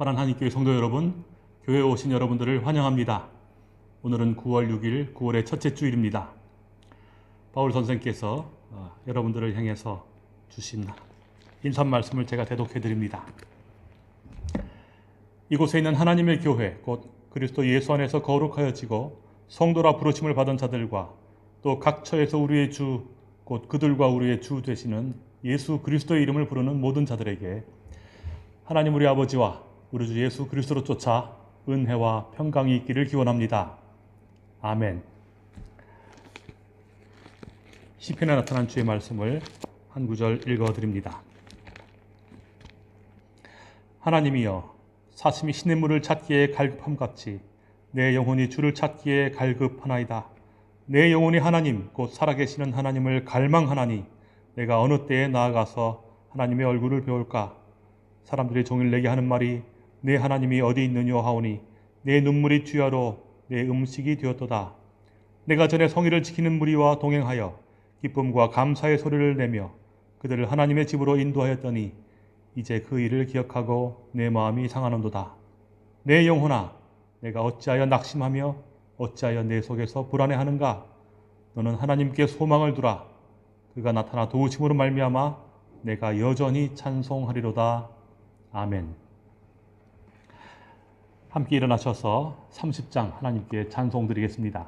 화란하나님교회 성도 여러분, 교회에 오신 여러분들을 환영합니다. 오늘은 9월 6일, 9월의 첫째 주일입니다. 바울 선생께서 여러분들을 향해서 주신 인사 말씀을 제가 대독해 드립니다. 이곳에 있는 하나님의 교회, 곧 그리스도 예수 안에서 거룩하여지고 성도라 부르심을 받은 자들과 또 각 처에서 우리의 주, 곧 그들과 우리의 주 되시는 예수 그리스도의 이름을 부르는 모든 자들에게 하나님 우리 아버지와 우리 주 예수 그리스도로 쫓아 은혜와 평강이 있기를 기원합니다. 아멘. 시편에 나타난 주의 말씀을 한 구절 읽어드립니다. 하나님이여, 사슴이 시냇물을 찾기에 갈급함같이 내 영혼이 주를 찾기에 갈급하나이다. 내 영혼이 하나님 곧 살아계시는 하나님을 갈망하나니 내가 어느 때에 나아가서 하나님의 얼굴을 배울까? 사람들이 종일 내게 하는 말이 내 하나님이 어디 있느냐 하오니 내 눈물이 주야로 내 음식이 되었도다. 내가 전에 성의를 지키는 무리와 동행하여 기쁨과 감사의 소리를 내며 그들을 하나님의 집으로 인도하였더니 이제 그 일을 기억하고 내 마음이 상하는도다. 내 영혼아, 내가 어찌하여 낙심하며 어찌하여 내 속에서 불안해하는가? 너는 하나님께 소망을 두라. 그가 나타나 도우심으로 말미암아 내가 여전히 찬송하리로다. 아멘. 함께 일어나셔서 30장 하나님께 찬송 드리겠습니다.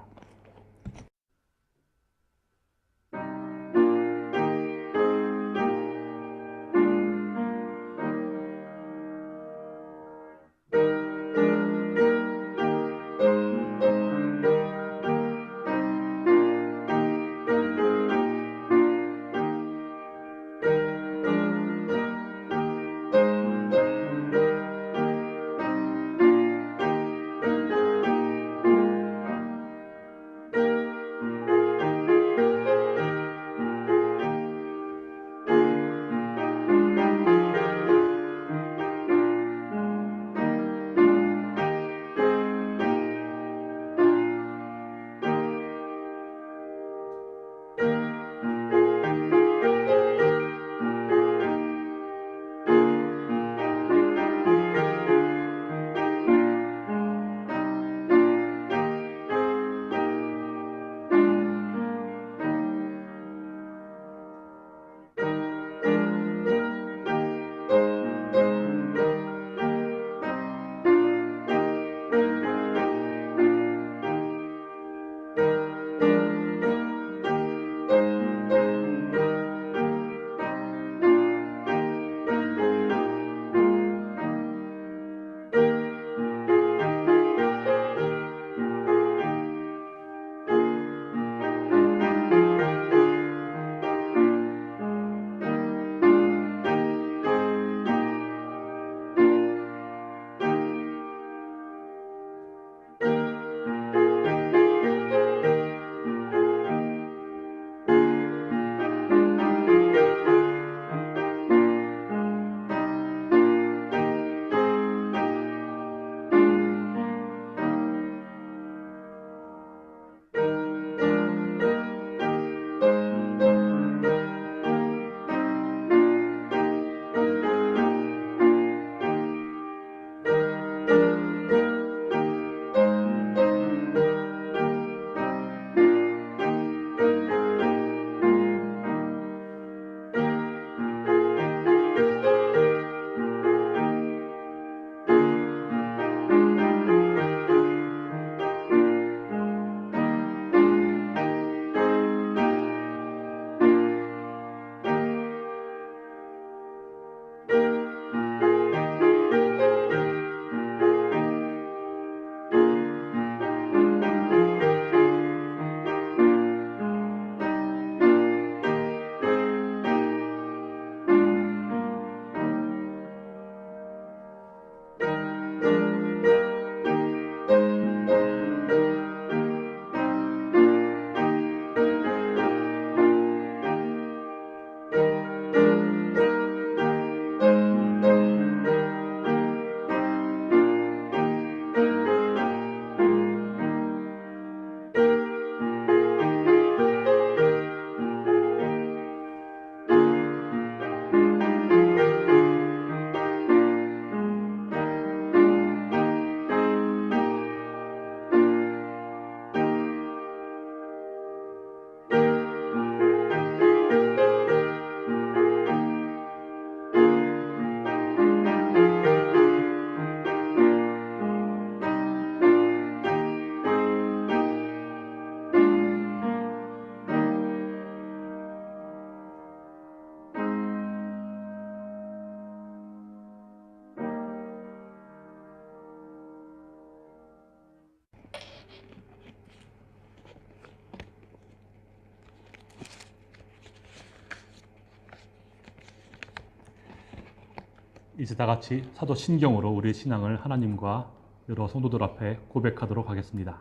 이제 다 같이 사도 신경으로 우리의 신앙을 하나님과 여러 성도들 앞에 고백하도록 하겠습니다.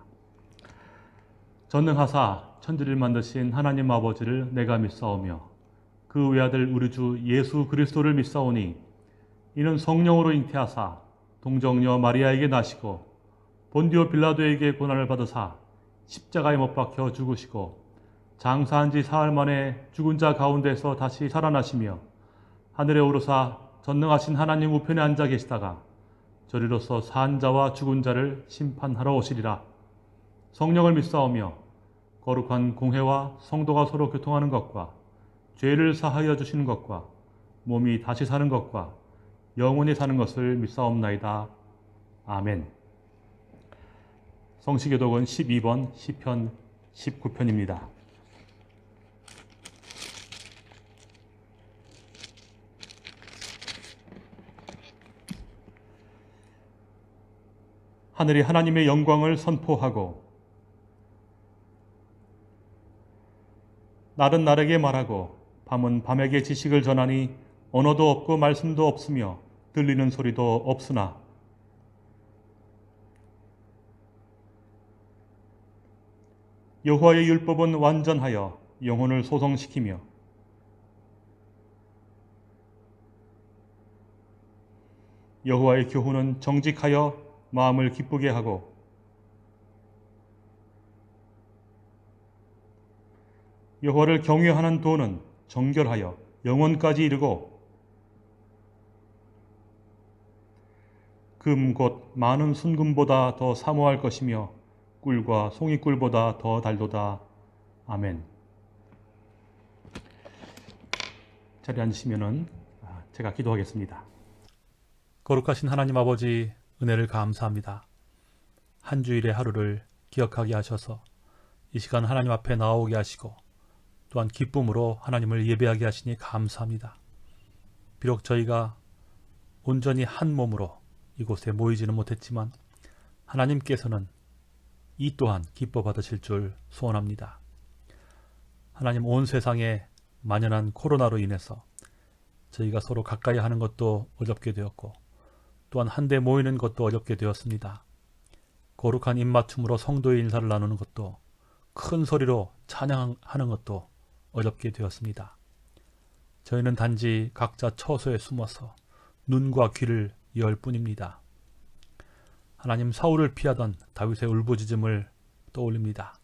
전능하사 천지를 만드신 하나님 아버지를 내가 믿사오며 그 외아들 우리 주 예수 그리스도를 믿사오니 이는 성령으로 잉태하사 동정녀 마리아에게 나시고 본디오 빌라도에게 고난을 받으사 십자가에 못 박혀 죽으시고 장사한 지 사흘 만에 죽은 자 가운데서 다시 살아나시며 하늘에 오르사 전능하신 하나님 우편에 앉아 계시다가 저리로서 산 자와 죽은 자를 심판하러 오시리라. 성령을 믿사오며 거룩한 공회와 성도가 서로 교통하는 것과 죄를 사하여 주시는 것과 몸이 다시 사는 것과 영원히 사는 것을 믿사옵나이다. 아멘. 성시교독은 12번 시편 19편입니다. 하늘이 하나님의 영광을 선포하고 날은 날에게 말하고 밤은 밤에게 지식을 전하니 언어도 없고 말씀도 없으며 들리는 소리도 없으나 여호와의 율법은 완전하여 영혼을 소성시키며 여호와의 교훈은 정직하여 마음을 기쁘게 하고 여호와를 경외하는 도는 정결하여 영원까지 이르고 금 곧 많은 순금보다 더 사모할 것이며 꿀과 송이꿀보다 더 달도다. 아멘. 자리에 앉으시면은 제가 기도하겠습니다. 거룩하신 하나님 아버지, 은혜를 감사합니다. 한 주일의 하루를 기억하게 하셔서 이 시간 하나님 앞에 나오게 하시고 또한 기쁨으로 하나님을 예배하게 하시니 감사합니다. 비록 저희가 온전히 한 몸으로 이곳에 모이지는 못했지만 하나님께서는 이 또한 기뻐 받으실 줄 소원합니다. 하나님, 온 세상에 만연한 코로나로 인해서 저희가 서로 가까이 하는 것도 어렵게 되었고 또한 한데 모이는 것도 어렵게 되었습니다. 거룩한 입맞춤으로 성도의 인사를 나누는 것도 큰 소리로 찬양하는 것도 어렵게 되었습니다. 저희는 단지 각자 처소에 숨어서 눈과 귀를 열 뿐입니다. 하나님, 사울을 피하던 다윗의 울부짖음을 떠올립니다.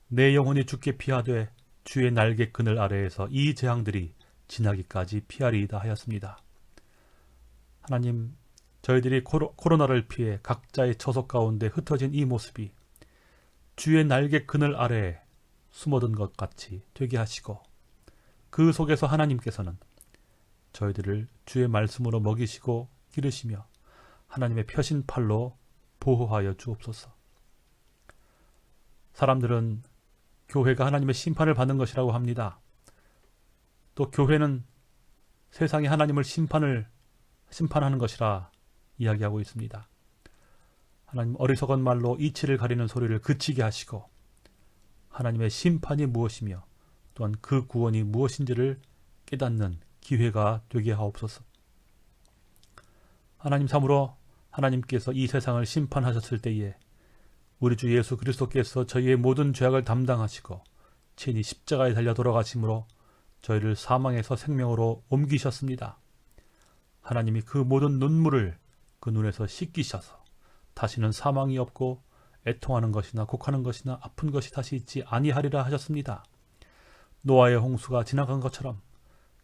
내 영혼이 주께 피하되 주의 날개 그늘 아래에서 이 재앙들이 지나기까지 피하리이다 하였습니다. 하나님, 저희들이 코로나를 피해 각자의 처소 가운데 흩어진 이 모습이 주의 날개 그늘 아래에 숨어든 것 같이 되게 하시고 그 속에서 하나님께서는 저희들을 주의 말씀으로 먹이시고 기르시며 하나님의 펴신 팔로 보호하여 주옵소서. 사람들은 교회가 하나님의 심판을 받는 것이라고 합니다. 또 교회는 세상에 하나님을 심판하는 것이라 이야기하고 있습니다. 하나님, 어리석은 말로 이치를 가리는 소리를 그치게 하시고 하나님의 심판이 무엇이며 또한 그 구원이 무엇인지를 깨닫는 기회가 되게 하옵소서. 하나님, 참으로 하나님께서 이 세상을 심판하셨을 때에 우리 주 예수 그리스도께서 저희의 모든 죄악을 담당하시고 친히 십자가에 달려 돌아가심으로 저희를 사망에서 생명으로 옮기셨습니다. 하나님이 그 모든 눈물을 그 눈에서 씻기셔서 다시는 사망이 없고 애통하는 것이나 곡하는 것이나 아픈 것이 다시 있지 아니하리라 하셨습니다. 노아의 홍수가 지나간 것처럼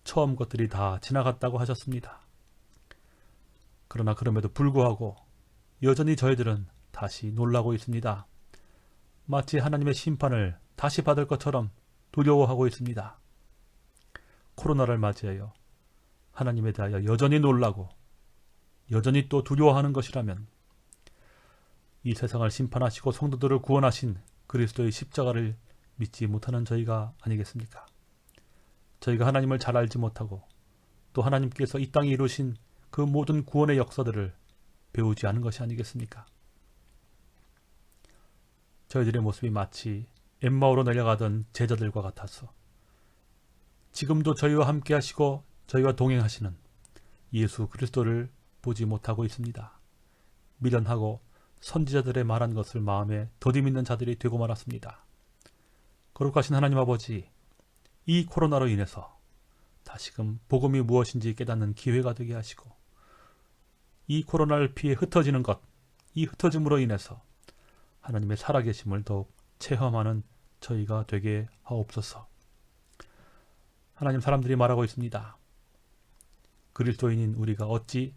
처음 것들이 다 지나갔다고 하셨습니다. 그러나 그럼에도 불구하고 여전히 저희들은 다시 놀라고 있습니다. 마치 하나님의 심판을 다시 받을 것처럼 두려워하고 있습니다. 코로나를 맞이하여 하나님에 대하여 여전히 놀라고 여전히 또 두려워하는 것이라면 이 세상을 심판하시고 성도들을 구원하신 그리스도의 십자가를 믿지 못하는 저희가 아니겠습니까? 저희가 하나님을 잘 알지 못하고 또 하나님께서 이 땅에 이루신 그 모든 구원의 역사들을 배우지 않은 것이 아니겠습니까? 저희들의 모습이 마치 엠마오로 내려가던 제자들과 같아서 지금도 저희와 함께 하시고 저희와 동행하시는 예수 그리스도를 보지 못하고 있습니다. 미련하고 선지자들의 말한 것을 마음에 더디 믿는 자들이 되고 말았습니다. 거룩하신 하나님 아버지, 이 코로나로 인해서 다시금 복음이 무엇인지 깨닫는 기회가 되게 하시고, 이 코로나를 피해 흩어지는 것, 이 흩어짐으로 인해서 하나님의 살아계심을 더욱 체험하는 저희가 되게 하옵소서. 하나님, 사람들이 말하고 있습니다. 그리스도인인 우리가 어찌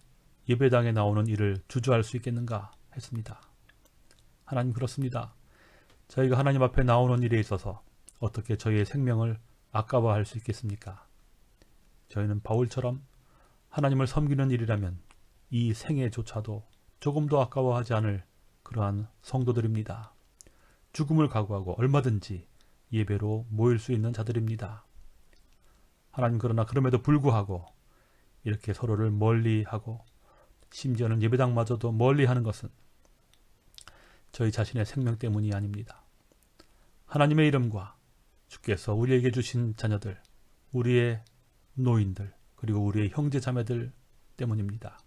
예배당에 나오는 일을 주저할 수 있겠는가 했습니다. 하나님, 그렇습니다. 저희가 하나님 앞에 나오는 일에 있어서 어떻게 저희의 생명을 아까워할 수 있겠습니까? 저희는 바울처럼 하나님을 섬기는 일이라면 이 생애조차도 조금도 아까워하지 않을 그러한 성도들입니다. 죽음을 각오하고 얼마든지 예배로 모일 수 있는 자들입니다. 하나님, 그러나 그럼에도 불구하고 이렇게 서로를 멀리하고 심지어는 예배당마저도 멀리하는 것은 저희 자신의 생명 때문이 아닙니다. 하나님의 이름과 주께서 우리에게 주신 자녀들, 우리의 노인들, 그리고 우리의 형제 자매들 때문입니다.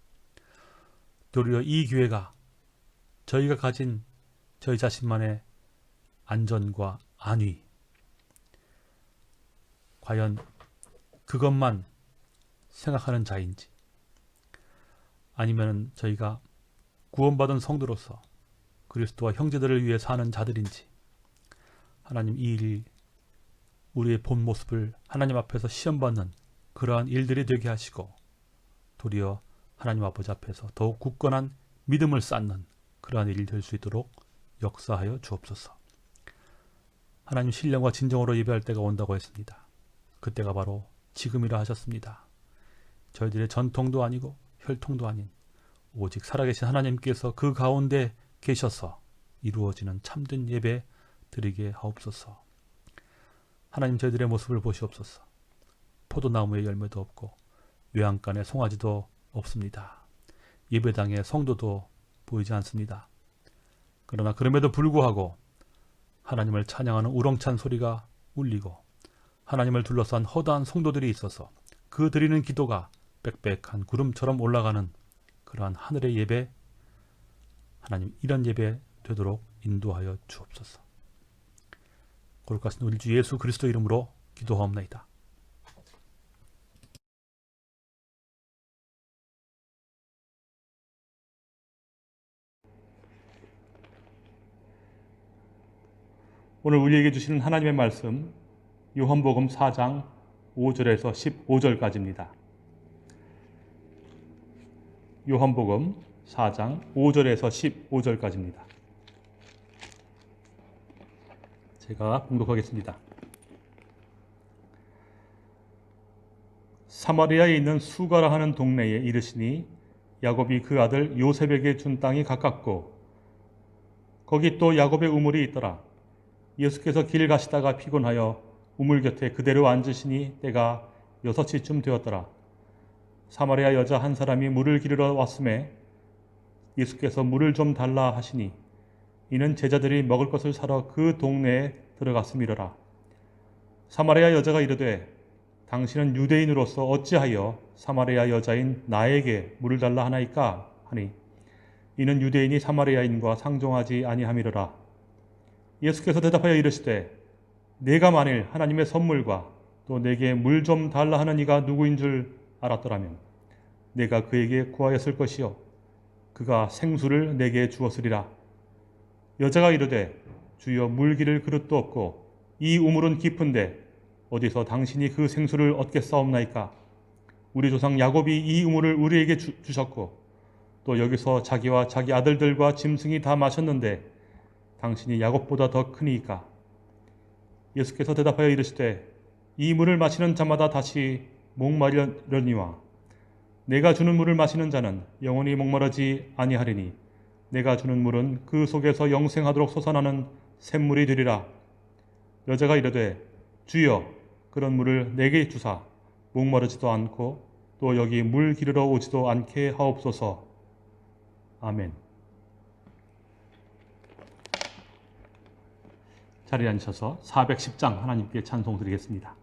도리어 이 교회가 저희가 가진 저희 자신만의 안전과 안위, 과연 그것만 생각하는 자인지, 아니면 저희가 구원받은 성도로서 그리스도와 형제들을 위해 사는 자들인지, 하나님, 이 일이 우리의 본 모습을 하나님 앞에서 시험받는 그러한 일들이 되게 하시고, 도리어 하나님 아버지 앞에서 더욱 굳건한 믿음을 쌓는 그러한 일이 될 수 있도록 역사하여 주옵소서. 하나님, 신령과 진정으로 예배할 때가 온다고 했습니다. 그때가 바로 지금이라 하셨습니다. 저희들의 전통도 아니고 혈통도 아닌 오직 살아계신 하나님께서 그 가운데 계셔서 이루어지는 참된 예배 드리게 하옵소서. 하나님, 저희들의 모습을 보시옵소서. 포도나무에 열매도 없고 외양간에 송아지도 없습니다. 예배당에 성도도 보이지 않습니다. 그러나 그럼에도 불구하고 하나님을 찬양하는 우렁찬 소리가 울리고 하나님을 둘러싼 허다한 성도들이 있어서 그 드리는 기도가 빽빽한 구름처럼 올라가는 그러한 하늘의 예배, 하나님, 이런 예배 되도록 인도하여 주옵소서. 거룩하신 우리 주 예수 그리스도 이름으로 기도하옵나이다. 오늘 우리에게 주시는 하나님의 말씀, 요한복음 4장 5절에서 15절까지입니다. 요한복음 4장 5절에서 15절까지입니다. 제가 봉독하겠습니다. 사마리아에 있는 수가라 하는 동네에 이르시니 야곱이 그 아들 요셉에게 준 땅이 가깝고 거기 또 야곱의 우물이 있더라. 예수께서 길 가시다가 피곤하여 우물 곁에 그대로 앉으시니 때가 6시쯤 되었더라. 사마리아 여자 한 사람이 물을 기르러 왔음에 예수께서 물을 좀 달라 하시니 이는 제자들이 먹을 것을 사러 그 동네에 들어갔음이로라. 사마리아 여자가 이르되 당신은 유대인으로서 어찌하여 사마리아 여자인 나에게 물을 달라 하나이까 하니 이는 유대인이 사마리아인과 상종하지 아니함이로라. 예수께서 대답하여 이르시되 내가 만일 하나님의 선물과 또 내게 물 좀 달라 하는 이가 누구인 줄 알았더라면 내가 그에게 구하였을 것이요 그가 생수를 내게 주었으리라. 여자가 이르되 주여 물 기를 그릇도 없고 이 우물은 깊은데 어디서 당신이 그 생수를 얻겠사옵나이까. 우리 조상 야곱이 이 우물을 우리에게 주셨고 또 여기서 자기와 자기 아들들과 짐승이 다 마셨는데 당신이 야곱보다 더 크니이까. 예수께서 대답하여 이르시되 이 물을 마시는 자마다 다시 목마르려니와 내가 주는 물을 마시는 자는 영원히 목마르지 아니하리니 내가 주는 물은 그 속에서 영생하도록 솟아나는 샘물이 되리라. 여자가 이르되 주여 그런 물을 내게 주사 목마르지도 않고 또 여기 물 기르러 오지도 않게 하옵소서. 아멘. 자리에 앉으셔서 410장 하나님께 찬송 드리겠습니다.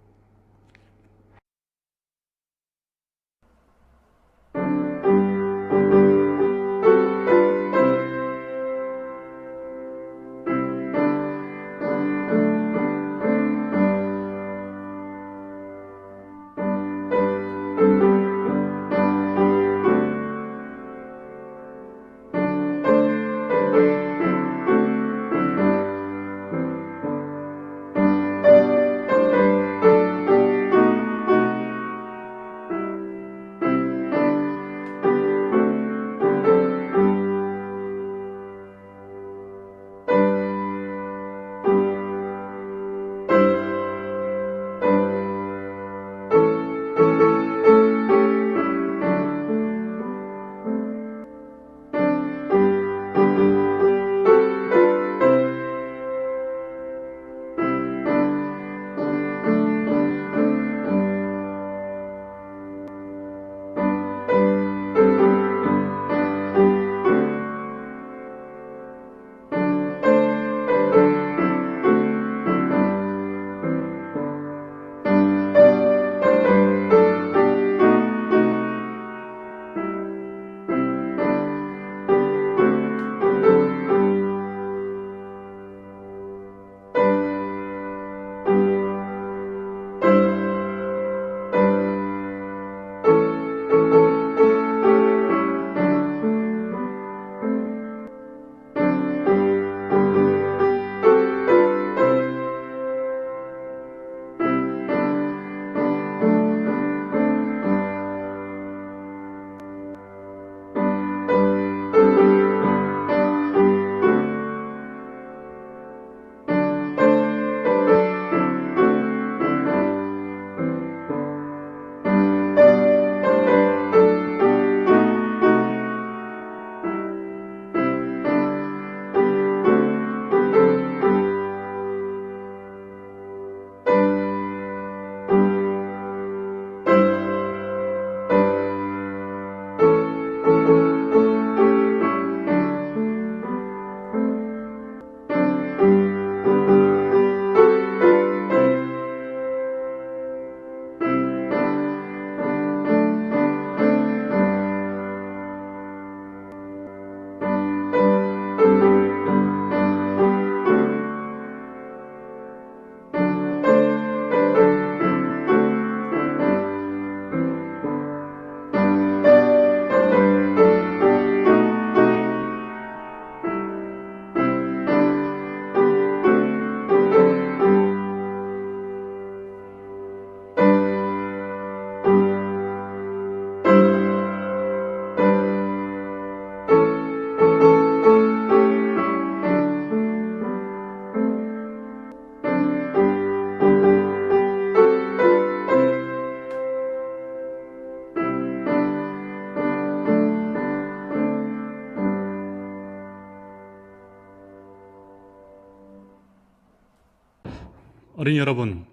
어린이 여러분,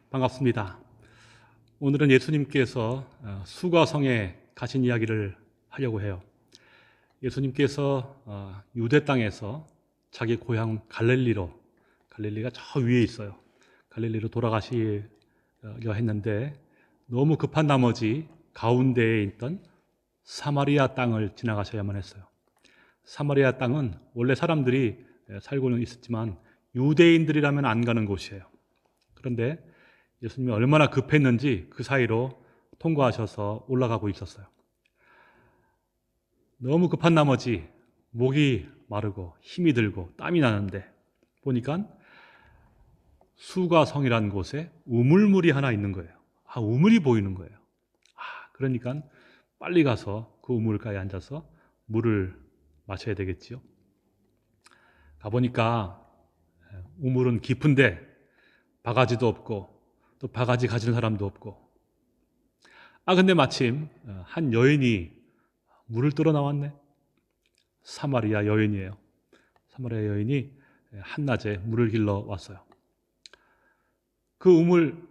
반갑습니다. 오늘은 예수님께서 수가성에 가신 이야기를 하려고 해요. 예수님께서 유대 땅에서 자기 고향 갈릴리가 저 위에 있어요. 갈릴리로 돌아가시려 했는데 너무 급한 나머지 가운데에 있던 사마리아 땅을 지나가셔야만 했어요. 사마리아 땅은 원래 사람들이 살고는 있었지만 유대인들이라면 안 가는 곳이에요. 그런데 예수님이 얼마나 급했는지 그 사이로 통과하셔서 올라가고 있었어요. 너무 급한 나머지 목이 마르고 힘이 들고 땀이 나는데 보니까 수가성이라는 곳에 우물물이 하나 있는 거예요. 우물이 보이는 거예요. 그러니까 빨리 가서 그 우물가에 앉아서 물을 마셔야 되겠지요. 가보니까 우물은 깊은데 바가지도 없고 또 바가지 가진 사람도 없고 근데 마침 한 여인이 물을 떠러 나왔네. 사마리아 여인이에요. 사마리아 여인이 한낮에 물을 길러 왔어요. 그 우물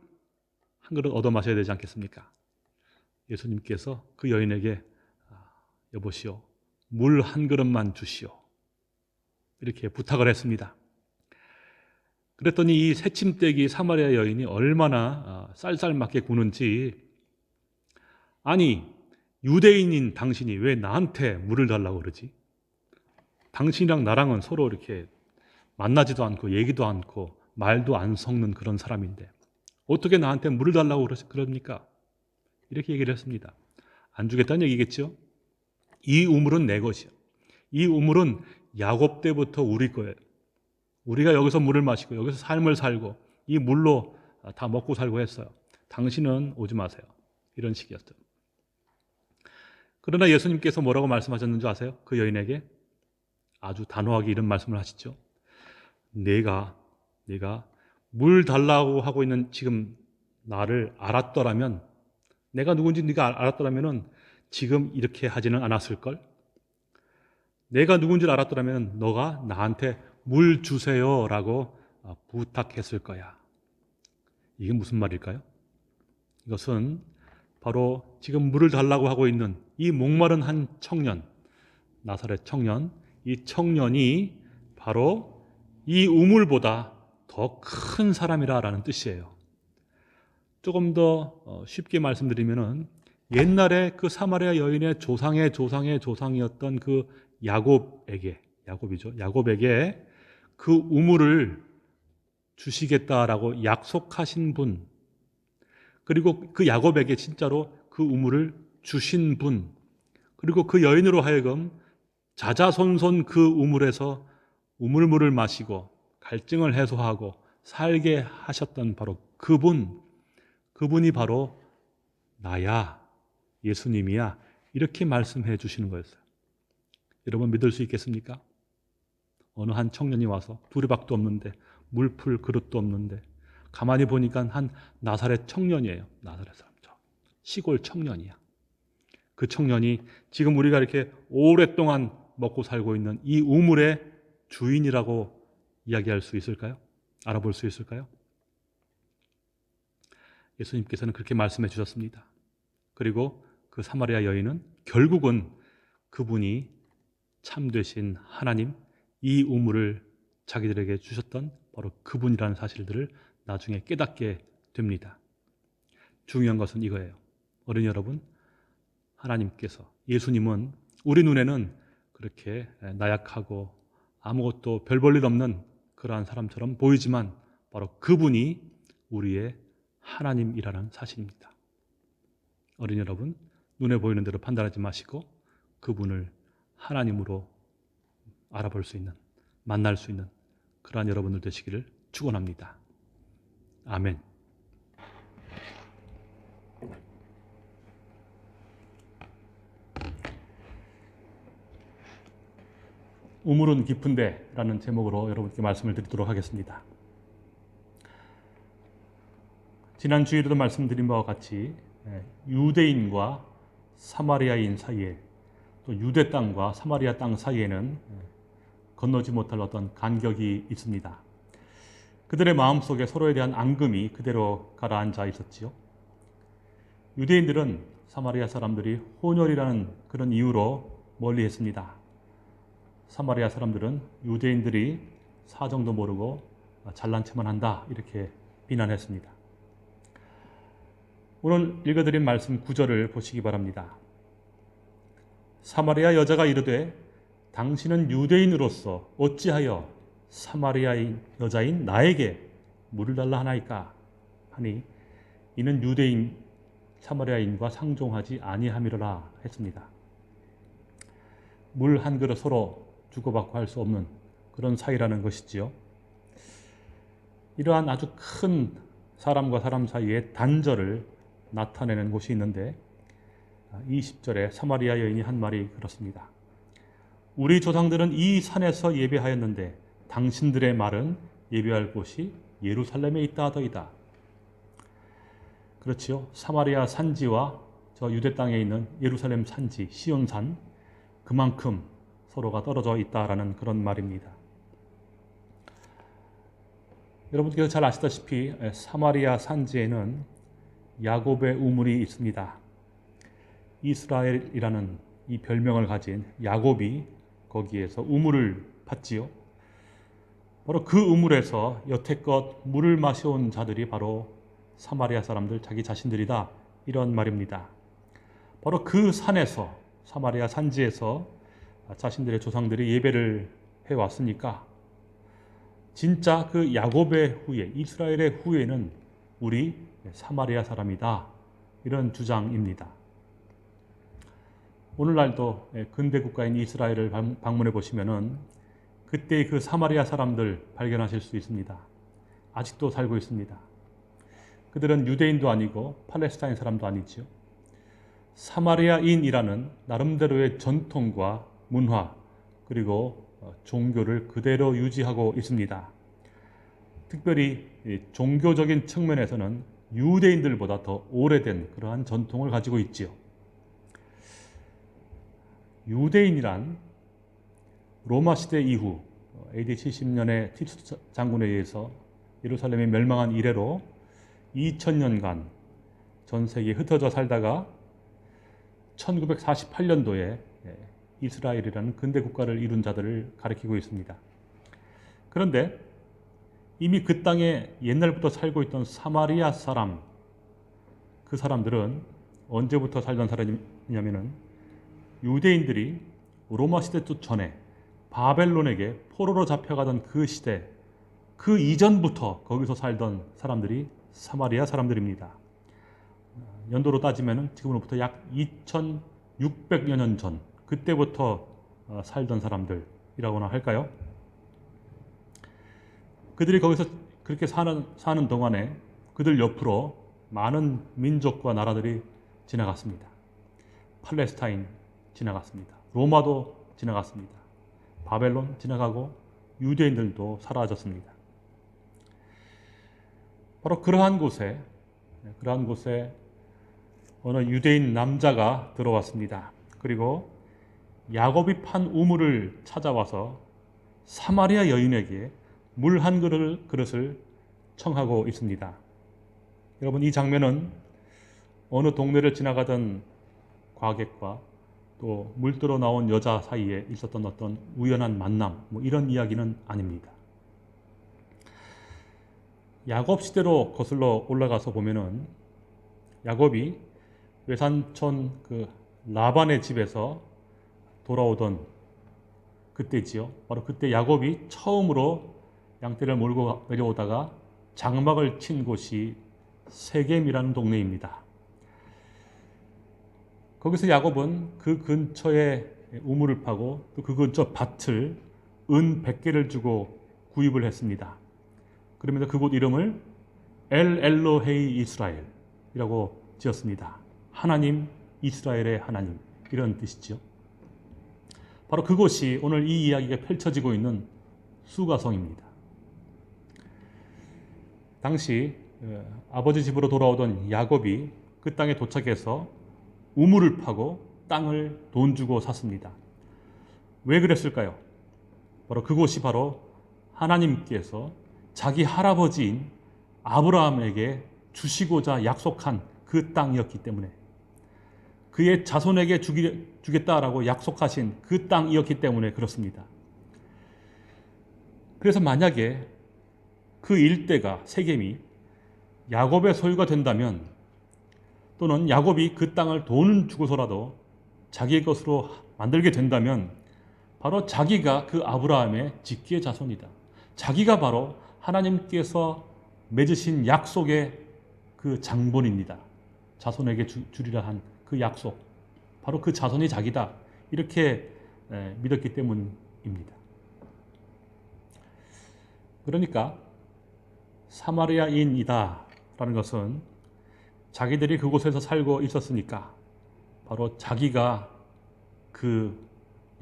한 그릇 얻어 마셔야 되지 않겠습니까? 예수님께서 그 여인에게 여보시오, 물 한 그릇만 주시오, 이렇게 부탁을 했습니다. 그랬더니 이 새침대기 사마리아 여인이 얼마나 쌀쌀맞게 구는지, 아니 유대인인 당신이 왜 나한테 물을 달라고 그러지? 당신이랑 나랑은 서로 이렇게 만나지도 않고 얘기도 않고 말도 안 섞는 그런 사람인데 어떻게 나한테 물을 달라고 그럽니까? 이렇게 얘기를 했습니다. 안 주겠다는 얘기겠죠? 이 우물은 내 것이야. 이 우물은 야곱 때부터 우리 거예요. 우리가 여기서 물을 마시고 여기서 삶을 살고 이 물로 다 먹고 살고 했어요. 당신은 오지 마세요. 이런 식이었죠. 그러나 예수님께서 뭐라고 말씀하셨는지 아세요? 그 여인에게 아주 단호하게 이런 말씀을 하시죠. 내가 물 달라고 하고 있는 지금 나를 알았더라면, 내가 누군지 네가 알았더라면 지금 이렇게 하지는 않았을걸? 내가 누군지 알았더라면 너가 나한테 물 주세요라고 부탁했을 거야. 이게 무슨 말일까요? 이것은 바로 지금 물을 달라고 하고 있는 이 목마른 한 청년, 나사렛 청년, 이 청년이 바로 이 우물보다 더 큰 사람이라는 뜻이에요. 조금 더 쉽게 말씀드리면은 옛날에 그 사마리아 여인의 조상의 조상이었던 그 야곱에게 그 우물을 주시겠다라고 약속하신 분, 그리고 그 야곱에게 진짜로 그 우물을 주신 분, 그리고 그 여인으로 하여금 자자손손 그 우물에서 우물물을 마시고 갈증을 해소하고 살게 하셨던 바로 그분이 바로 나야, 예수님이야, 이렇게 말씀해 주시는 거였어요. 여러분 믿을 수 있겠습니까? 어느 한 청년이 와서 두레박도 없는데 물풀 그릇도 없는데 가만히 보니까 한 나사렛 청년이에요. 나사렛 사람, 시골 청년이야. 그 청년이 지금 우리가 이렇게 오랫동안 먹고 살고 있는 이 우물의 주인이라고 이야기할 수 있을까요? 알아볼 수 있을까요? 예수님께서는 그렇게 말씀해 주셨습니다. 그리고 그 사마리아 여인은 결국은 그분이 참되신 하나님, 이 우물을 자기들에게 주셨던 바로 그분이라는 사실들을 나중에 깨닫게 됩니다. 중요한 것은 이거예요. 어린이 여러분, 하나님께서, 예수님은 우리 눈에는 그렇게 나약하고 아무것도 별 볼 일 없는 그러한 사람처럼 보이지만 바로 그분이 우리의 하나님이라는 사실입니다. 어린이 여러분, 눈에 보이는 대로 판단하지 마시고 그분을 하나님으로 알아볼 수 있는, 만날 수 있는 그러한 여러분들 되시기를 축원합니다. 아멘. 우물은 깊은데 라는 제목으로 여러분께 말씀을 드리도록 하겠습니다. 지난 주일에도 말씀드린 바와 같이 유대인과 사마리아인 사이에, 또 유대 땅과 사마리아 땅 사이에는 건너지 못할 어떤 간격이 있습니다. 그들의 마음속에 서로에 대한 앙금이 그대로 가라앉아 있었지요. 유대인들은 사마리아 사람들이 혼혈이라는 그런 이유로 멀리했습니다. 사마리아 사람들은 유대인들이 사정도 모르고 잘난 체만 한다 이렇게 비난했습니다. 오늘 읽어드린 말씀 9절을 보시기 바랍니다. 사마리아 여자가 이르되 당신은 유대인으로서 어찌하여 사마리아인 여자인 나에게 물을 달라 하나이까 하니 이는 유대인 사마리아인과 상종하지 아니함이로라 했습니다. 물 한 그릇 서로 주고받고 할 수 없는 그런 사이라는 것이지요. 이러한 아주 큰 사람과 사람 사이의 단절을 나타내는 곳이 있는데 20절에 사마리아 여인이 한 말이 그렇습니다. 우리 조상들은 이 산에서 예배하였는데 당신들의 말은 예배할 곳이 예루살렘에 있다 하더이다. 그렇지요. 사마리아 산지와 저 유대 땅에 있는 예루살렘 산지 시온산 그만큼 서로가 떨어져 있다라는 그런 말입니다. 여러분께서 잘 아시다시피 사마리아 산지에는 야곱의 우물이 있습니다. 이스라엘이라는 이 별명을 가진 야곱이 거기에서 우물을 팠지요. 바로 그 우물에서 여태껏 물을 마셔온 자들이 바로 사마리아 사람들 자기 자신들이다 이런 말입니다. 바로 그 산에서 사마리아 산지에서 자신들의 조상들이 예배를 해왔으니까 진짜 그 야곱의 후예, 이스라엘의 후예는 우리 사마리아 사람이다 이런 주장입니다. 오늘날도 근대 국가인 이스라엘을 방문해 보시면은 그때의 그 사마리아 사람들 발견하실 수 있습니다. 아직도 살고 있습니다. 그들은 유대인도 아니고 팔레스타인 사람도 아니지요. 사마리아인이라는 나름대로의 전통과 문화 그리고 종교를 그대로 유지하고 있습니다. 특별히 종교적인 측면에서는 유대인들보다 더 오래된 그러한 전통을 가지고 있지요. 유대인이란 로마 시대 이후 AD 70년에 티투스 장군에 의해서 예루살렘이 멸망한 이래로 2000년간 전 세계에 흩어져 살다가 1948년도에 이스라엘이라는 근대 국가를 이룬 자들을 가리키고 있습니다. 그런데 이미 그 땅에 옛날부터 살고 있던 사마리아 사람, 그 사람들은 언제부터 살던 사람이냐면은 유대인들이 로마 시대도 전에 바벨론에게 포로로 잡혀가던 그 시대, 그 이전부터 거기서 살던 사람들이 사마리아 사람들입니다. 연도로 따지면 지금으로부터 약 2600여 년 전, 그때부터 살던 사람들이라고나 할까요? 그들이 거기서 그렇게 사는 동안에 그들 옆으로 많은 민족과 나라들이 지나갔습니다. 팔레스타인 지나갔습니다. 로마도 지나갔습니다. 바벨론 지나가고 유대인들도 사라졌습니다. 바로 그러한 곳에 어느 유대인 남자가 들어왔습니다. 그리고 야곱이 판 우물을 찾아와서 사마리아 여인에게 물 한 그릇을 청하고 있습니다. 여러분, 이 장면은 어느 동네를 지나가던 과객과 또 물들어 나온 여자 사이에 있었던 어떤 우연한 만남, 이런 이야기는 아닙니다. 야곱 시대로 거슬러 올라가서 보면은 야곱이 외삼촌 그 라반의 집에서 돌아오던 그때지요. 바로 그때 야곱이 처음으로 양떼를 몰고 내려오다가 장막을 친 곳이 세겜이라는 동네입니다. 거기서 야곱은 그 근처에 우물을 파고 또 그 근처 밭을 은 100개를 주고 구입을 했습니다. 그러면서 그곳 이름을 엘 엘로헤이 이스라엘이라고 지었습니다. 하나님, 이스라엘의 하나님, 이런 뜻이죠. 바로 그곳이 오늘 이 이야기가 펼쳐지고 있는 수가성입니다. 당시 아버지 집으로 돌아오던 야곱이 그 땅에 도착해서 우물을 파고 땅을 돈 주고 샀습니다. 왜 그랬을까요? 바로 그곳이 바로 하나님께서 자기 할아버지인 아브라함에게 주시고자 약속한 그 땅이었기 때문에, 그의 자손에게 주겠다라고 약속하신 그 땅이었기 때문에 그렇습니다. 그래서 만약에 그 일대가, 세겜이 야곱의 소유가 된다면, 또는 야곱이 그 땅을 돈 주고서라도 자기의 것으로 만들게 된다면, 바로 자기가 그 아브라함의 직계 자손이다. 자기가 바로 하나님께서 맺으신 약속의 그 장본입니다. 자손에게 주리라 한 그 약속, 바로 그 자손이 자기다, 이렇게 믿었기 때문입니다. 그러니까 사마리아인이다 라는 것은 자기들이 그곳에서 살고 있었으니까 바로 자기가 그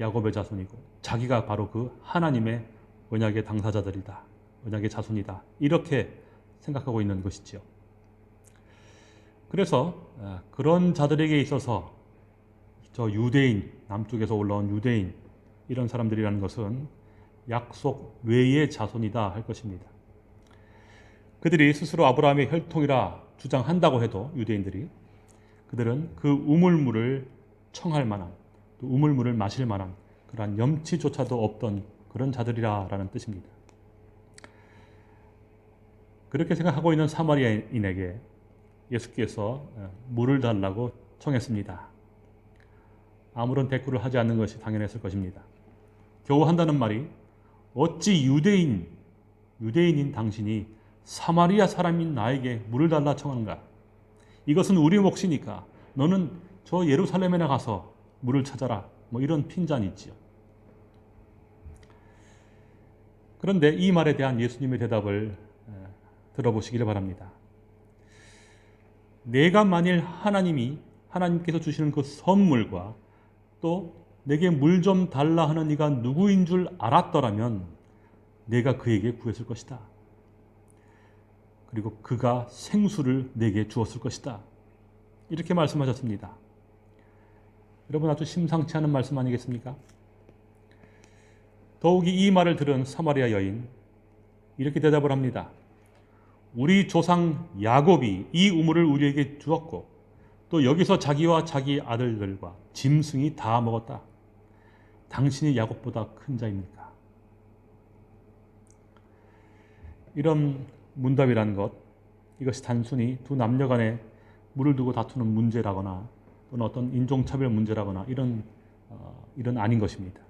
야곱의 자손이고, 자기가 바로 그 하나님의 언약의 당사자들이다, 언약의 자손이다, 이렇게 생각하고 있는 것이죠. 그래서 그런 자들에게 있어서 저 유대인, 남쪽에서 올라온 유대인, 이런 사람들이라는 것은 약속 외의 자손이다 할 것입니다. 그들이 스스로 아브라함의 혈통이라 주장한다고 해도, 유대인들이, 그들은 그 우물물을 청할 만한, 또 우물물을 마실 만한 그러한 염치조차도 없던 그런 자들이라는 뜻입니다. 그렇게 생각하고 있는 사마리아인에게 예수께서 물을 달라고 청했습니다. 아무런 대꾸를 하지 않는 것이 당연했을 것입니다. 겨우 한다는 말이, 어찌 유대인인 당신이 사마리아 사람인 나에게 물을 달라 청하는가? 이것은 우리 몫이니까 너는 저 예루살렘에 나가서 물을 찾아라, 뭐 이런 핀잔이 있지요. 그런데 이 말에 대한 예수님의 대답을 들어보시기를 바랍니다. 내가 만일 하나님께서 주시는 그 선물과 또 내게 물 좀 달라 하는 이가 누구인 줄 알았더라면 내가 그에게 구했을 것이다. 그리고 그가 생수를 내게 주었을 것이다. 이렇게 말씀하셨습니다. 여러분, 아주 심상치 않은 말씀 아니겠습니까? 더욱이 이 말을 들은 사마리아 여인, 이렇게 대답을 합니다. 우리 조상 야곱이 이 우물을 우리에게 주었고, 또 여기서 자기와 자기 아들들과 짐승이 다 먹었다. 당신이 야곱보다 큰 자입니까? 이런 문답이라는 것, 이것이 단순히 두 남녀 간에 물을 두고 다투는 문제라거나, 또는 어떤 인종차별 문제라거나 이런 아닌 것입니다.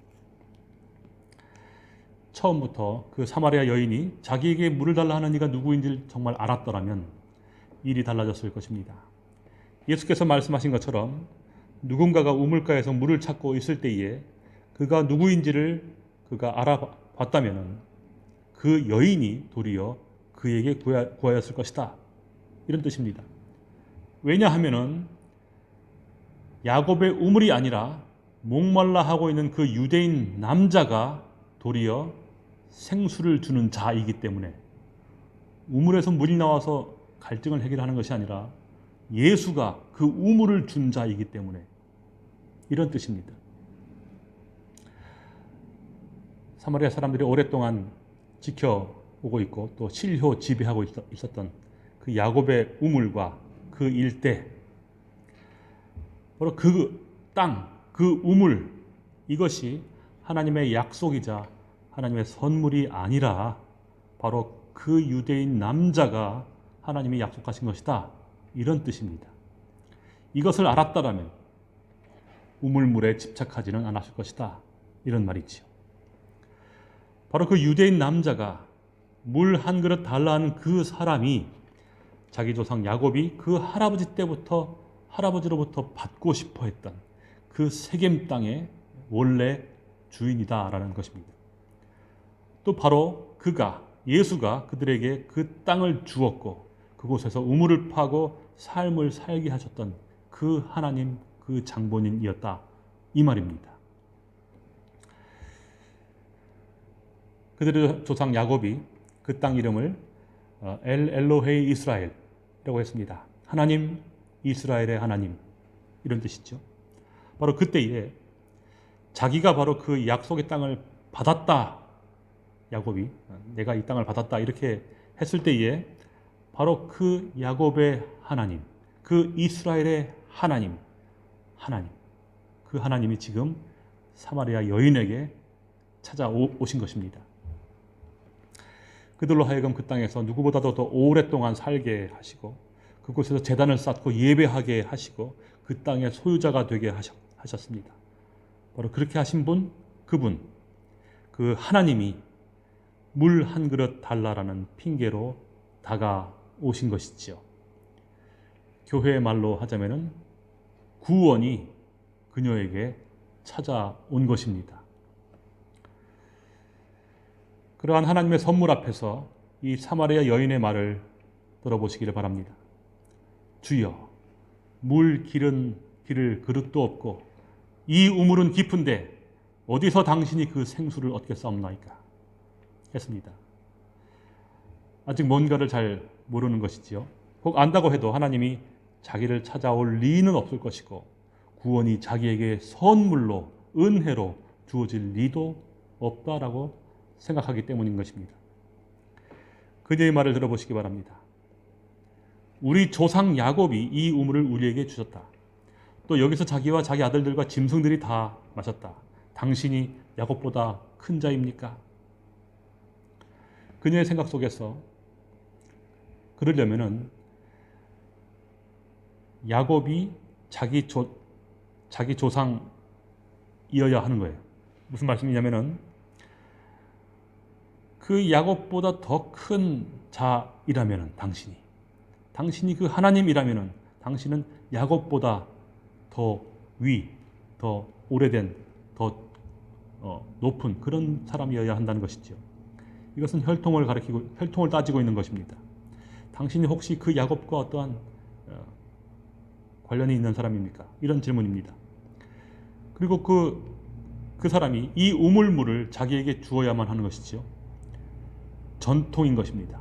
처음부터 그 사마리아 여인이 자기에게 물을 달라 하는 이가 누구인지 정말 알았더라면 일이 달라졌을 것입니다. 예수께서 말씀하신 것처럼 누군가가 우물가에서 물을 찾고 있을 때에 그가 누구인지를 그가 알아봤다면 그 여인이 도리어 그에게 구하였을 것이다, 이런 뜻입니다. 왜냐하면은 야곱의 우물이 아니라 목말라 하고 있는 그 유대인 남자가 도리어 생수를 주는 자이기 때문에, 우물에서 물이 나와서 갈증을 해결하는 것이 아니라 예수가 그 우물을 준 자이기 때문에, 이런 뜻입니다. 사마리아 사람들이 오랫동안 지켜보고 있고 또 실효 지배하고 있었던 그 야곱의 우물과 그 일대, 바로 그 땅, 그 우물, 이것이 하나님의 약속이자 하나님의 선물이 아니라 바로 그 유대인 남자가 하나님이 약속하신 것이다, 이런 뜻입니다. 이것을 알았다라면 우물물에 집착하지는 않았을 것이다, 이런 말이지요. 바로 그 유대인 남자가 물 한 그릇 달라는 그 사람이 자기 조상 야곱이 그 할아버지로부터 받고 싶어 했던 그 세겜 땅의 원래 주인이다라는 것입니다. 또 바로 예수가 그들에게 그 땅을 주었고 그곳에서 우물을 파고 삶을 살게 하셨던 그 하나님, 그 장본인이었다, 이 말입니다. 그들의 조상 야곱이 그 땅 이름을 엘로헤이 이스라엘이라고 했습니다. 하나님, 이스라엘의 하나님, 이런 뜻이죠. 바로 그때에 자기가 바로 그 약속의 땅을 받았다 야곱이 내가 이 땅을 받았다 이렇게 했을 때에 바로 그 야곱의 하나님, 그 이스라엘의 하나님, 그 하나님이 지금 사마리아 여인에게 찾아오신 것입니다. 그들로 하여금 그 땅에서 누구보다도 더 오랫동안 살게 하시고 그곳에서 제단을 쌓고 예배하게 하시고 그 땅의 소유자가 되게 하셨습니다. 바로 그렇게 하신 분, 그분, 그 하나님이 물 한 그릇 달라라는 핑계로 다가오신 것이지요. 교회의 말로 하자면은 구원이 그녀에게 찾아온 것입니다. 그러한 하나님의 선물 앞에서 이 사마리아 여인의 말을 들어보시기를 바랍니다. 주여, 물 기른 기를 그릇도 없고 이 우물은 깊은데 어디서 당신이 그 생수를 얻겠사옵나이까 했습니다. 아직 뭔가를 잘 모르는 것이지요. 혹 안다고 해도 하나님이 자기를 찾아올 리는 없을 것이고 구원이 자기에게 선물로 은혜로 주어질 리도 없다라고 생각하기 때문인 것입니다. 그녀의 말을 들어보시기 바랍니다. 우리 조상 야곱이 이 우물을 우리에게 주셨다. 또 여기서 자기와 자기 아들들과 짐승들이 다 마셨다. 당신이 야곱보다 큰 자입니까? 그녀의 생각 속에서 그러려면은 야곱이 자기 조상이어야 하는 거예요. 무슨 말씀이냐면은 그 야곱보다 더 큰 자이라면은 당신이 그 하나님이라면은 당신은 야곱보다 더 오래된, 더 높은 그런 사람이어야 한다는 것이죠. 이것은 혈통을 따지고 있는 것입니다. 당신이 혹시 그 야곱과 어떠한 관련이 있는 사람입니까? 이런 질문입니다. 그리고 그 사람이 이 우물물을 자기에게 주어야만 하는 것이죠. 전통인 것입니다.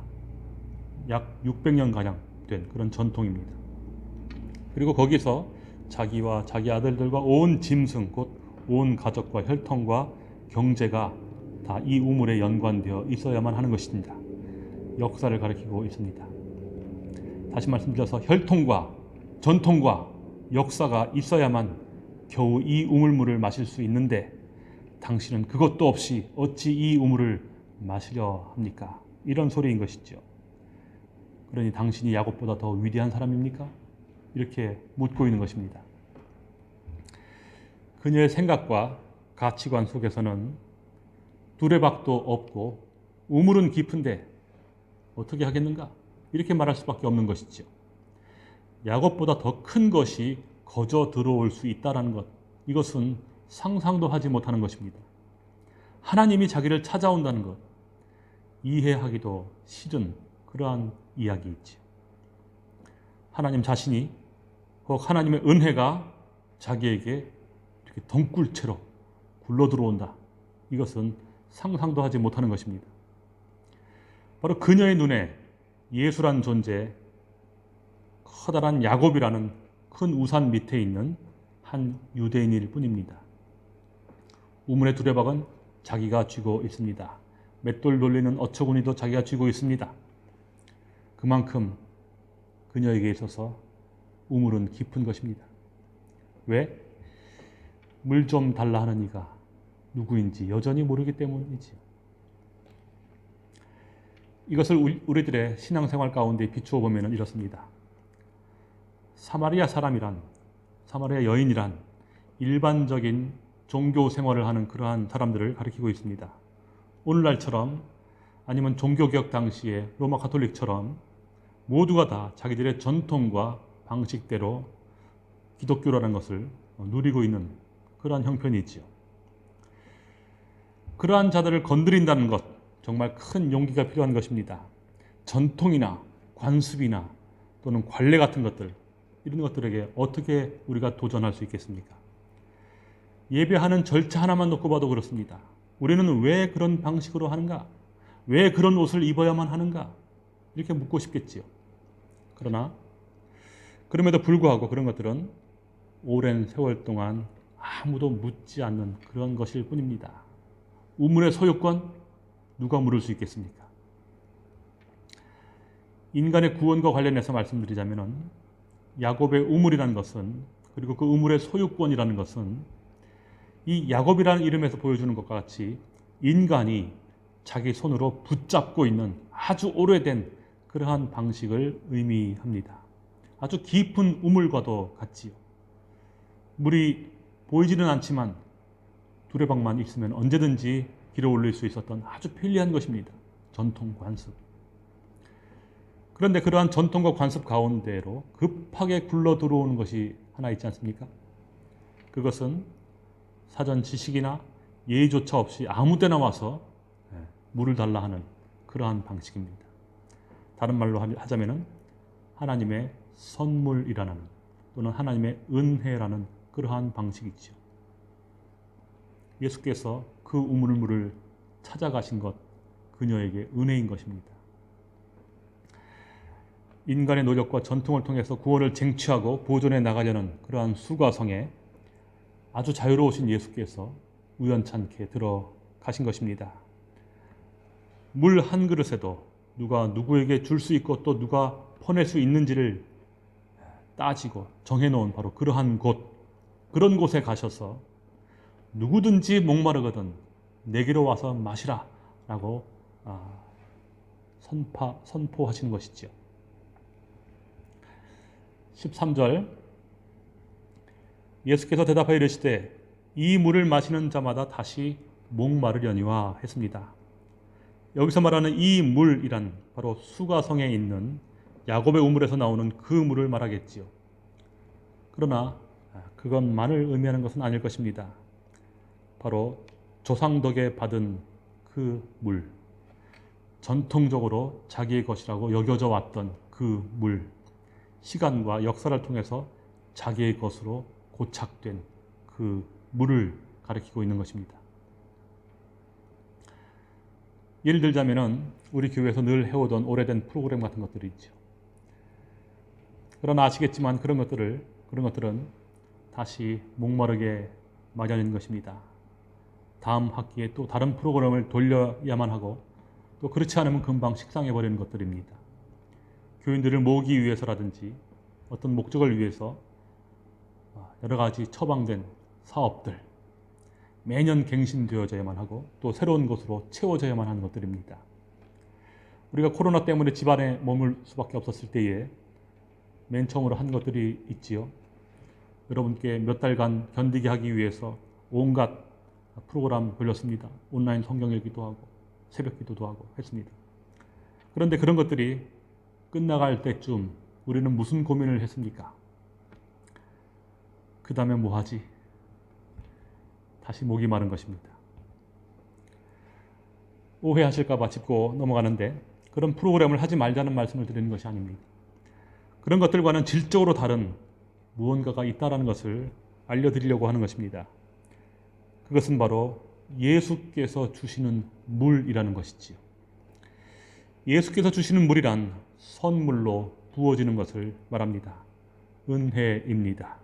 약 600년가량 된 그런 전통입니다. 그리고 거기서 자기와 자기 아들들과 온 짐승, 곧 온 가족과 혈통과 경제가 다 이 우물에 연관되어 있어야만 하는 것입니다. 역사를 가리키고 있습니다. 다시 말씀드려서 혈통과 전통과 역사가 있어야만 겨우 이 우물물을 마실 수 있는데 당신은 그것도 없이 어찌 이 우물을 마시려 합니까? 이런 소리인 것이죠. 그러니 당신이 야곱보다 더 위대한 사람입니까? 이렇게 묻고 있는 것입니다. 그녀의 생각과 가치관 속에서는 두레박도 없고 우물은 깊은데 어떻게 하겠는가? 이렇게 말할 수밖에 없는 것이죠. 야곱보다 더 큰 것이 거저 들어올 수 있다는 것, 이것은 상상도 하지 못하는 것입니다. 하나님이 자기를 찾아온다는 것, 이해하기도 싫은 그러한 이야기이지요. 하나님 자신이 혹 하나님의 은혜가 자기에게 이렇게 덩굴채로 굴러 들어온다. 이것은 상상도 하지 못하는 것입니다. 바로 그녀의 눈에 예수란 존재, 커다란 야곱이라는 큰 우산 밑에 있는 한 유대인일 뿐입니다. 우물의 두레박은 자기가 쥐고 있습니다. 맷돌 돌리는 어처구니도 자기가 쥐고 있습니다. 그만큼 그녀에게 있어서 우물은 깊은 것입니다. 왜? 물 좀 달라 하는 이가 누구인지 여전히 모르기 때문이지요. 이것을 우리들의 신앙생활 가운데 비추어 보면 이렇습니다. 사마리아 여인이란 일반적인 종교 생활을 하는 그러한 사람들을 가리키고 있습니다. 오늘날처럼 아니면 종교개혁 당시에 로마 가톨릭처럼 모두가 다 자기들의 전통과 방식대로 기독교라는 것을 누리고 있는 그러한 형편이 있지요. 그러한 자들을 건드린다는 것, 정말 큰 용기가 필요한 것입니다. 전통이나 관습이나 또는 관례 같은 것들, 이런 것들에게 어떻게 우리가 도전할 수 있겠습니까? 예배하는 절차 하나만 놓고 봐도 그렇습니다. 우리는 왜 그런 방식으로 하는가? 왜 그런 옷을 입어야만 하는가? 이렇게 묻고 싶겠지요. 그러나 그럼에도 불구하고 그런 것들은 오랜 세월 동안 아무도 묻지 않는 그런 것일 뿐입니다. 우물의 소유권, 누가 물을 수 있겠습니까? 인간의 구원과 관련해서 말씀드리자면 야곱의 우물이라는 것은, 그리고 그 우물의 소유권이라는 것은 이 야곱이라는 이름에서 보여주는 것과 같이 인간이 자기 손으로 붙잡고 있는 아주 오래된 그러한 방식을 의미합니다. 아주 깊은 우물과도 같지요. 물이 보이지는 않지만 두레방만 있으면 언제든지 길어 올릴 수 있었던 아주 편리한 것입니다. 전통 관습. 그런데 그러한 전통과 관습 가운데로 급하게 굴러 들어오는 것이 하나 있지 않습니까? 그것은 사전 지식이나 예의조차 없이 아무 데나 와서 물을 달라 하는 그러한 방식입니다. 다른 말로 하자면 하나님의 선물이라는, 또는 하나님의 은혜라는 그러한 방식이죠. 예수께서 그 우물물을 찾아가신 것, 그녀에게 은혜인 것입니다. 인간의 노력과 전통을 통해서 구원을 쟁취하고 보존해 나가려는 그러한 수가성에 아주 자유로우신 예수께서 우연찮게 들어가신 것입니다. 물 한 그릇에도 누가 누구에게 줄 수 있고 또 누가 퍼낼 수 있는지를 따지고 정해놓은 바로 그러한 곳, 그런 곳에 가셔서 누구든지 목마르거든 내게로 와서 마시라 라고 선포하시는 것이죠. 13절, 예수께서 대답하여 이르시되 이 물을 마시는 자마다 다시 목마르려니와 했습니다. 여기서 말하는 이 물이란 바로 수가성에 있는 야곱의 우물에서 나오는 그 물을 말하겠지요. 그러나 그것만을 의미하는 것은 아닐 것입니다. 바로 조상 덕에 받은 그 물, 전통적으로 자기의 것이라고 여겨져 왔던 그 물, 시간과 역사를 통해서 자기의 것으로 고착된 그 물을 가리키고 있는 것입니다. 예를 들자면 우리 교회에서 늘 해오던 오래된 프로그램 같은 것들이 있죠. 그러나 아시겠지만 그런 것들은 다시 목마르게 마련인 것입니다. 다음 학기에 또 다른 프로그램을 돌려야만 하고, 또 그렇지 않으면 금방 식상해버리는 것들입니다. 교인들을 모으기 위해서라든지 어떤 목적을 위해서 여러 가지 처방된 사업들, 매년 갱신되어져야만 하고 또 새로운 것으로 채워져야만 하는 것들입니다. 우리가 코로나 때문에 집안에 머물 수밖에 없었을 때에 맨 처음으로 한 것들이 있지요. 여러분께 몇 달간 견디게 하기 위해서 온갖 프로그램 돌렸습니다. 온라인 성경 읽기도 하고 새벽 기도도 하고 했습니다. 그런데 그런 것들이 끝나갈 때쯤 우리는 무슨 고민을 했습니까? 그 다음에 뭐 하지? 다시 목이 마른 것입니다. 오해하실까 봐 짚고 넘어가는데, 그런 프로그램을 하지 말자는 말씀을 드리는 것이 아닙니다. 그런 것들과는 질적으로 다른 무언가가 있다는 것을 알려드리려고 하는 것입니다. 그것은 바로 예수께서 주시는 물이라는 것이지요. 예수께서 주시는 물이란 선물로 부어지는 것을 말합니다. 은혜입니다.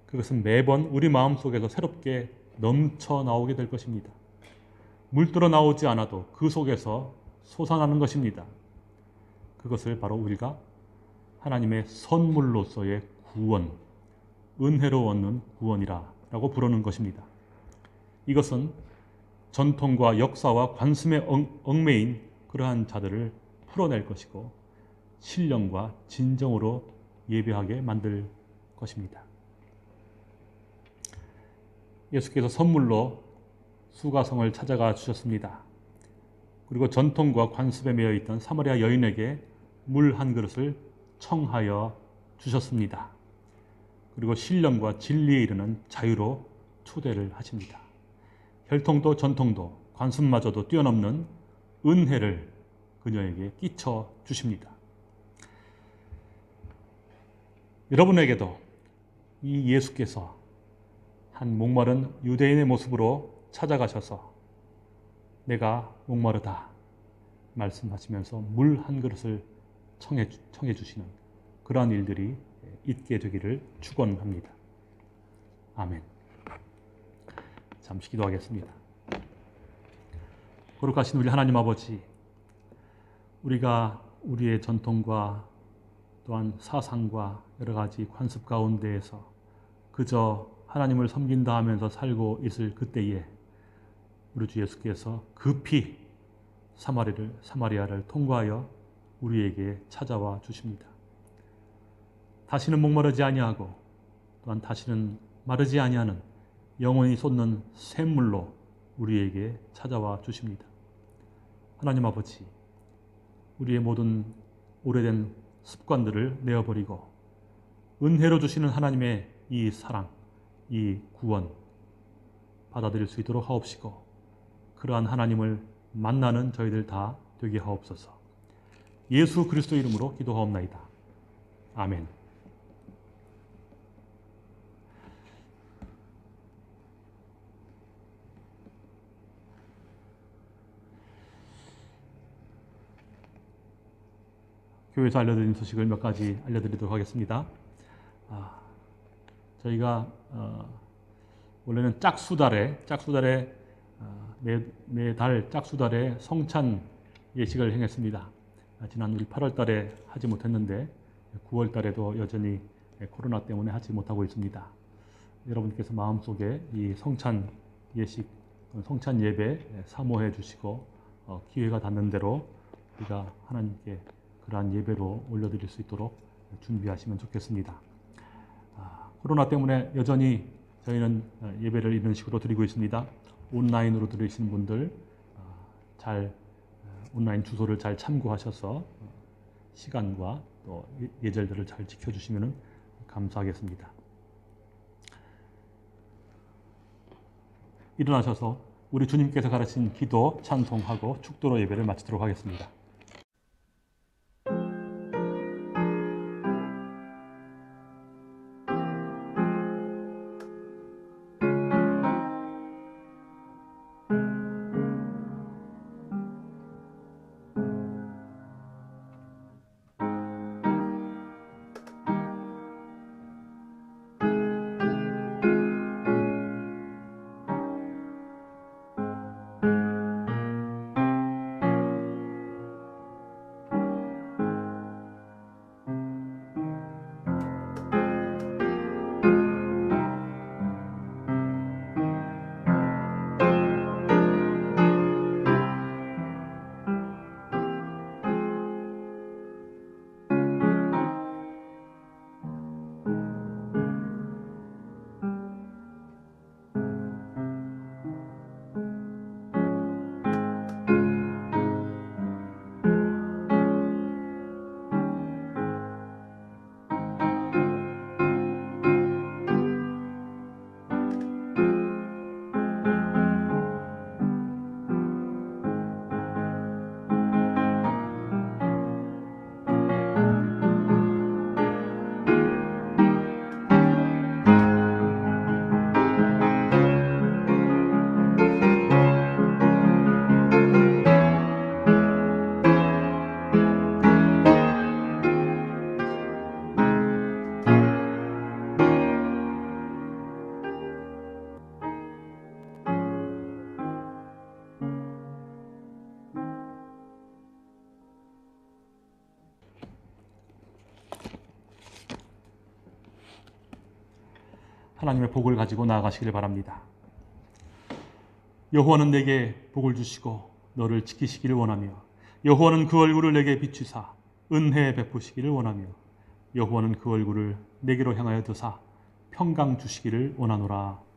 그것은 매번 우리 마음속에서 새롭게 넘쳐 나오게 될 것입니다. 물들어 나오지 않아도 그 속에서 솟아나는 것입니다. 그것을 바로 우리가 하나님의 선물로서의 구원, 은혜로 얻는 구원이라고 부르는 것입니다. 이것은 전통과 역사와 관습에 얽매인 그러한 자들을 풀어낼 것이고 신령과 진정으로 예배하게 만들 것입니다. 예수께서 선물로 수가성을 찾아가 주셨습니다. 그리고 전통과 관습에 매여 있던 사마리아 여인에게 물 한 그릇을 청하여 주셨습니다. 그리고 신령과 진리에 이르는 자유로 초대를 하십니다. 혈통도 전통도 관습마저도 뛰어넘는 은혜를 그녀에게 끼쳐 주십니다. 여러분에게도 이 예수께서 한 목마른 유대인의 모습으로 찾아가셔서 내가 목마르다 말씀하시면서 물 한 그릇을 청해 주시는 그러한 일들이 있게 되기를 축원합니다. 아멘. 잠시 기도하겠습니다. 거룩하신 우리 하나님 아버지, 우리가 우리의 전통과 또한 사상과 여러 가지 관습 가운데에서 그저 하나님을 섬긴다 하면서 살고 있을 그때에 우리 주 예수께서 급히 사마리아를 통과하여 우리에게 찾아와 주십니다. 다시는 목마르지 아니하고 또한 다시는 마르지 아니하는 영원히 솟는 샘물로 우리에게 찾아와 주십니다. 하나님 아버지, 우리의 모든 오래된 습관들을 내어버리고 은혜로 주시는 하나님의 이 사랑, 이 구원 받아들일 수 있도록 하옵시고 그러한 하나님을 만나는 저희들 다 되게 하옵소서. 예수 그리스도 이름으로 기도하옵나이다. 아멘. 교회에서 알려드린 소식을 몇 가지 알려드리도록 하겠습니다. 저희가 원래는 짝수달에 매달 짝수달에 성찬 예식을 행했습니다. 지난 우리 8월 달에 하지 못했는데 9월 달에도 여전히 코로나 때문에 하지 못하고 있습니다. 여러분께서 마음속에 이 성찬 예식, 성찬 예배 사모해 주시고 기회가 닿는 대로 우리가 하나님께 그러한 예배로 올려드릴 수 있도록 준비하시면 좋겠습니다. 코로나 때문에 여전히 저희는 예배를 이런 식으로 드리고 있습니다. 온라인으로 들으시는 분들 온라인 주소를 잘 참고하셔서 시간과 또 예절들을 잘 지켜주시면 감사하겠습니다. 일어나셔서 우리 주님께서 가르친 기도, 찬송하고 축도로 예배를 마치도록 하겠습니다. 하나님의 복을 가지고 나아가시길 바랍니다. 여호와는 내게 복을 주시고 너를 지키시기를 원하며 여호와는 그 얼굴을 내게 비추사 은혜 베푸시기를 원하며 여호와는 그 얼굴을 내게로 향하여 드사 평강 주시기를 원하노라.